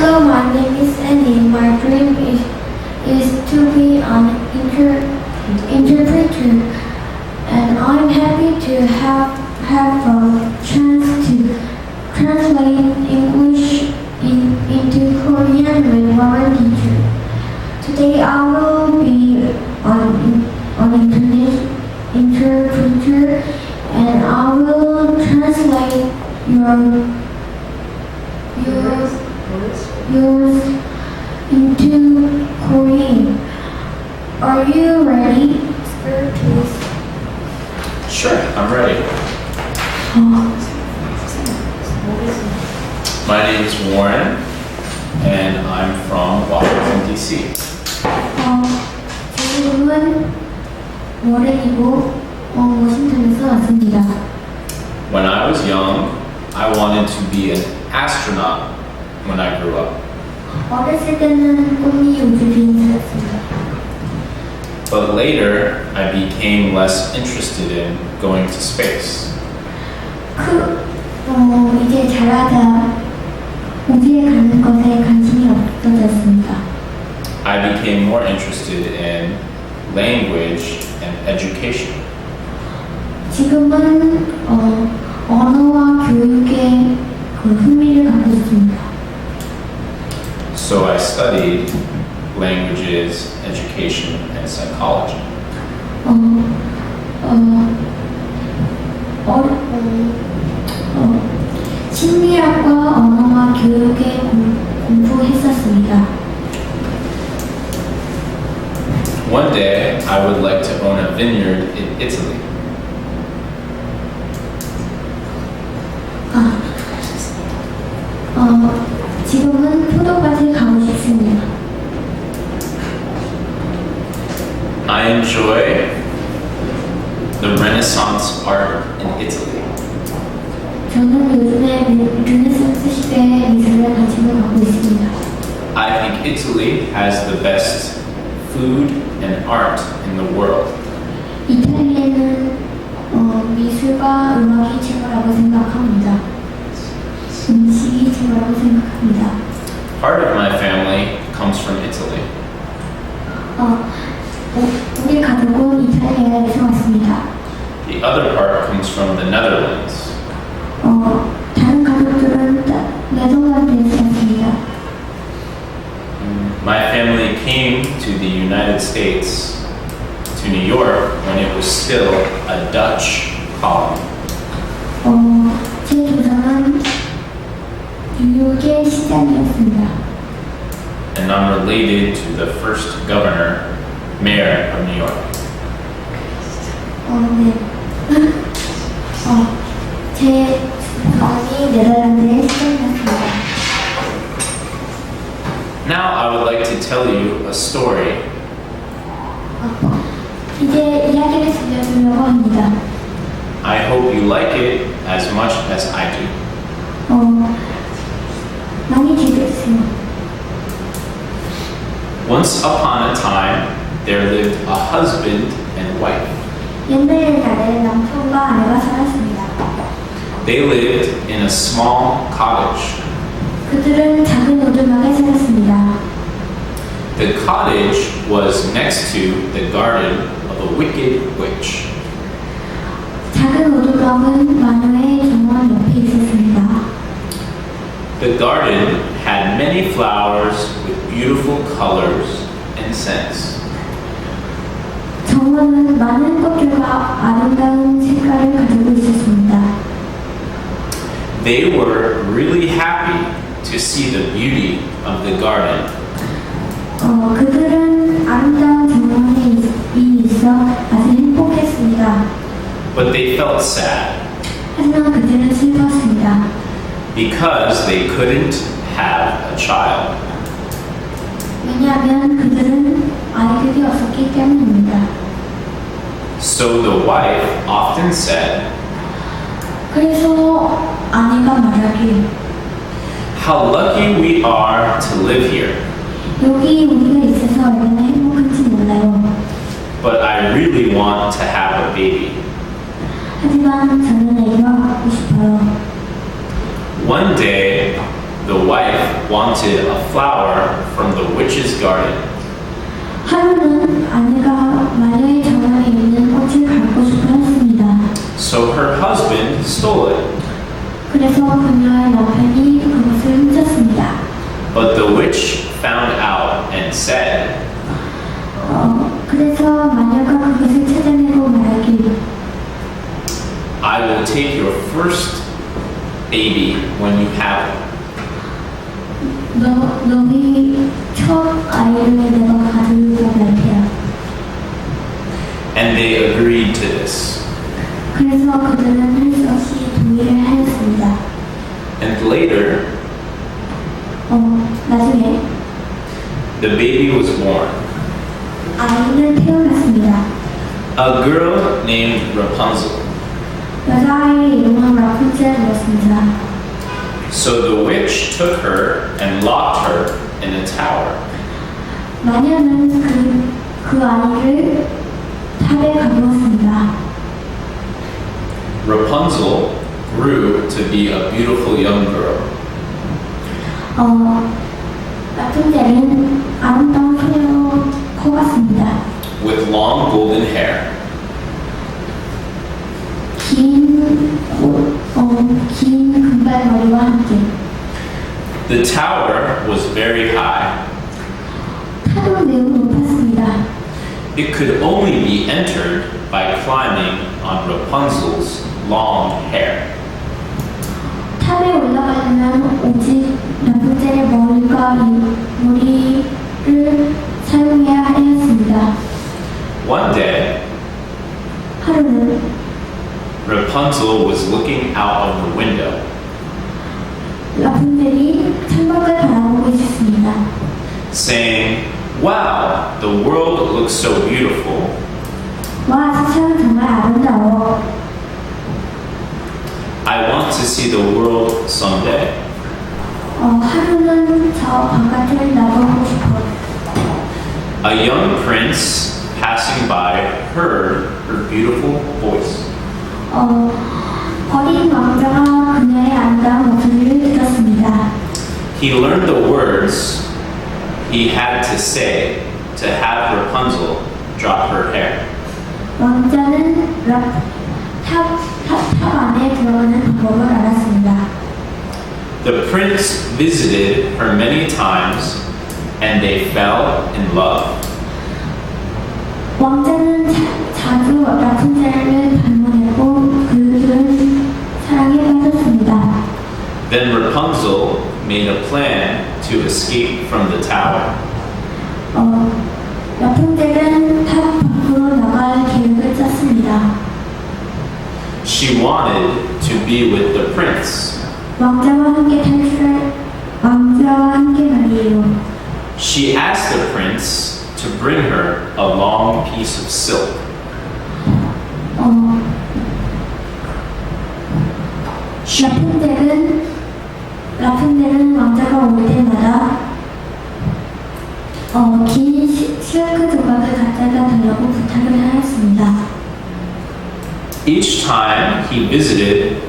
Hello, my name is Annie. My dream is to be an interpreter, and I'm happy to have a chance to translate English into Korean with our teacher. Today I will be an interpreter, and I will translate yours into Korean. Are you ready? Sir, please. Sure, I'm ready. My name is Warren, and I'm from Washington, D.C. 제 이름은 워렌이고 워싱턴에서 왔습니다. When I was young, I wanted to be an astronaut when I grew up. 어렸을 때는 꿈이 우주비행사였습니다. But later, I became less interested in going to space. 이제 자라자 우주에 가는 것에 관심이 없어졌습니다. I became more interested in language and education. 지금은 언어와 교육에 흥미를 갖고 있습니다. So I studied languages, education, and psychology. 심리학과 언어와 교육에 공부했었습니다. One day, I would like to own a vineyard in Italy. 지금은 포도밭을 가고 싶습니다. I enjoy the Renaissance art in Italy. 저는 요즘에 르네상스 시대의 미술에 관심을 갖고 있습니다. I think Italy has the best food and art in the world. 이탈리아는 미술과 음악이 최고라고 생각합니다. 음식이 최고라고 생각합니다. Part of my family comes from Italy. 우리 가족은 이탈리아에서 왔습니다. The other part comes from the Netherlands. 다른 가족들은 네덜란드에서 왔습니다. My family came to the United States, to New York, when it was still a Dutch colony. 제 조상은 뉴욕의 시장이었습니다. And I'm related to the first mayor of New York. 네. 제 조상이 네덜란드의 시장이었습니다. Now I would like to tell you a story. 이제 이야기를 들려주려고 합니다. I hope you like it as much as I do. 많이 즐겨주세요. Once upon a time, there lived a husband and wife. 옛날 날에 남편과 아내가 살았습니다. They lived in a small cottage. 그들은 작은 오두막에 살았습니다. The cottage was next to the garden of a wicked witch. 작은 오두막은 마녀의 정원 옆에 있었습니다. The garden had many flowers with beautiful colors and scents. 정원은 많은 꽃들과 아름다운 색깔을 가지고 있었습니다. They were really happy to see the beauty of the garden. 그들은 아름다운 정원에 있어 아주 행복했습니다. But they felt sad 하지만 그들은 슬펐습니다. because they couldn't have a child. 왜냐하면 그들은 아이들이 없었기 때문입니다. So the wife often said, 그래서 아내가 말하길, "How lucky we are to live here. 여기 우리가 있어서 얼마나 행복한지 몰라요. But I really want to have a baby." 하지만 저는 애가 갖고 싶어요. One day, the wife wanted a flower from the witch's garden. 하루는 아내가 마녀의 정원에 있는 꽃을 밟고 싶어 했습니다. So her husband stole it. 그래서 그녀의 남편이 그것을 훔쳤습니다. But the witch found out and said, 그래서 마녀가 그것을 찾아내고 말하길 I will take your first baby when you have it. 너희 첫 아이를 내가 가지고 갈 테야. And they agreed to this. 그래서 그들은 할 수 없이 동의를 하였습니다. And later, 나중에 the baby was born. 아이는 태어났습니다. A girl named Rapunzel. 여자아이의 이름은 라푼젤이었습니다. So the witch took her and locked her in a tower. 마녀는 그 아이를 탑에 가두었습니다. Rapunzel grew to be a beautiful young girl. 라푼젤은 아름다운 소녀로 커갔습니다. With long golden hair. 긴 금발머리와 함께 The tower was very high. 탑은 매우 높았습니다. It could only be entered by climbing on Rapunzel's long hair. 탑에 올라가려면 오직 라푼젤의 머리를 사용해야 하였습니다. One day, 하루는 Rapunzel was looking out of the window. 라푼젤이 창밖을 바라보고 있었습니다. Saying, wow, the world looks so beautiful. 와, 세상은 정말 아름다워. I want to see the world someday. 하루는 저 바깥을 나가고 싶어. A young prince passing by heard her beautiful voice. 어린 왕자가 그녀의 아름다운 목소리를 들었습니다. He learned the words he had to say to have Rapunzel drop her hair. 왕자는 탑 안에 들어가는 방법을 알았습니다. The prince visited her many times and they fell in love. 왕자는 자주 라푼젤을 방문했고 그들은 사랑에 빠졌습니다. Then Rapunzel made a plan to escape from the tower. 라푼젤은 탑 밖으로 나갈 계획을 짰습니다. She wanted to be with the prince. 왕자와 함께 말이에요. She asked the prince to bring her a long piece of silk. 라푼젤은 왕자가 올 때마다 긴 실크 조각을 갖다가 달라고 부탁을 하였습니다. Each time he visited,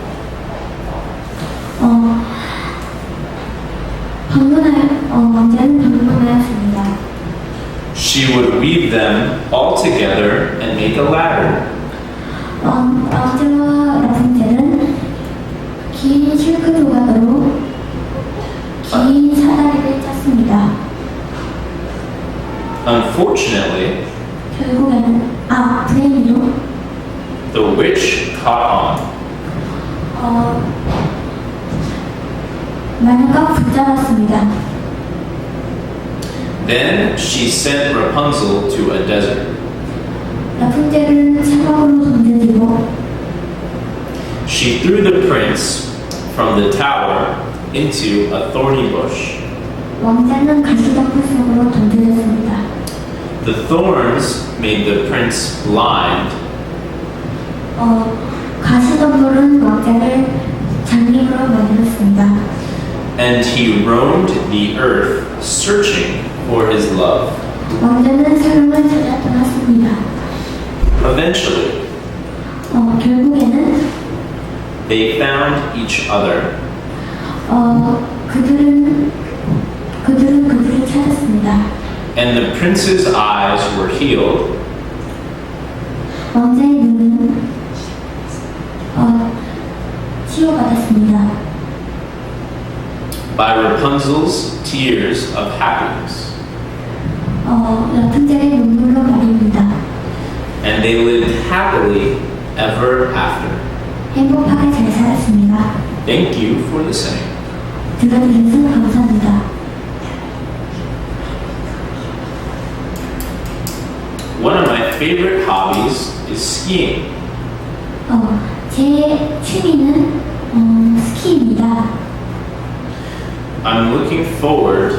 왕자는 방문하였습니다. she would weave them all together and make a ladder. 왕자와 라푼젤은 긴 실크 조각으로 긴 사다리를 짰습니다. Unfortunately, 결국에는 불행히도 the witch caught on. 마녀가 붙잡았습니다. Then she sent Rapunzel to a desert. 라푼젤은 사막으로 던져지고 She threw the prince from the tower into a thorny bush. 왕자는 가시덤불 속으로 던져졌습니다. The thorns made the prince blind. 가시덤불은 왕자를 장님으로 만들었습니다. And he roamed the earth searching for his love. 왕자는 사랑을 찾아 떠났습니다. Eventually, 결국에는 they found each other. 그들은 그들을 찾았습니다. And the prince's eyes were healed, 왕자의 눈은 치유받았습니다. by Rapunzel's tears of happiness. 라푼젤의 눈물로 말입니다. And they lived happily ever after. 행복하게 잘 살았습니다. Thank you for listening. 들어주셔서 감사합니다. One of my favorite hobbies is skiing. 제 취미는 스키입니다. I'm looking forward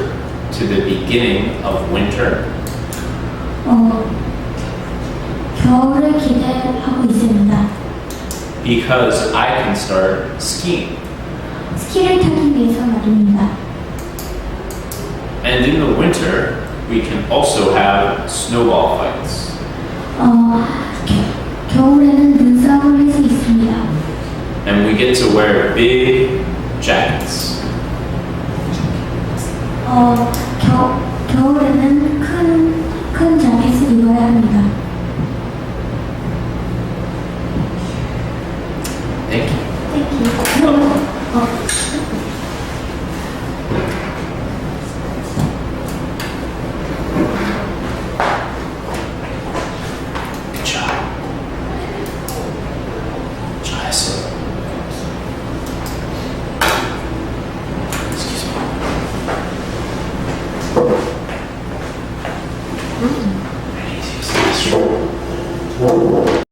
to the beginning of winter. 겨울을 기대하고 있습니다. Because I can start skiing. 스키를 타기 위해서 말입니다. And in the winter, we can also have snowball fights. 겨울에는 눈싸움을 할 수 있습니다. And we get to wear big jackets. 겨울에는 큰 자켓을 입어야 합니다. Thank you. Thank you. Good job. 잘했어.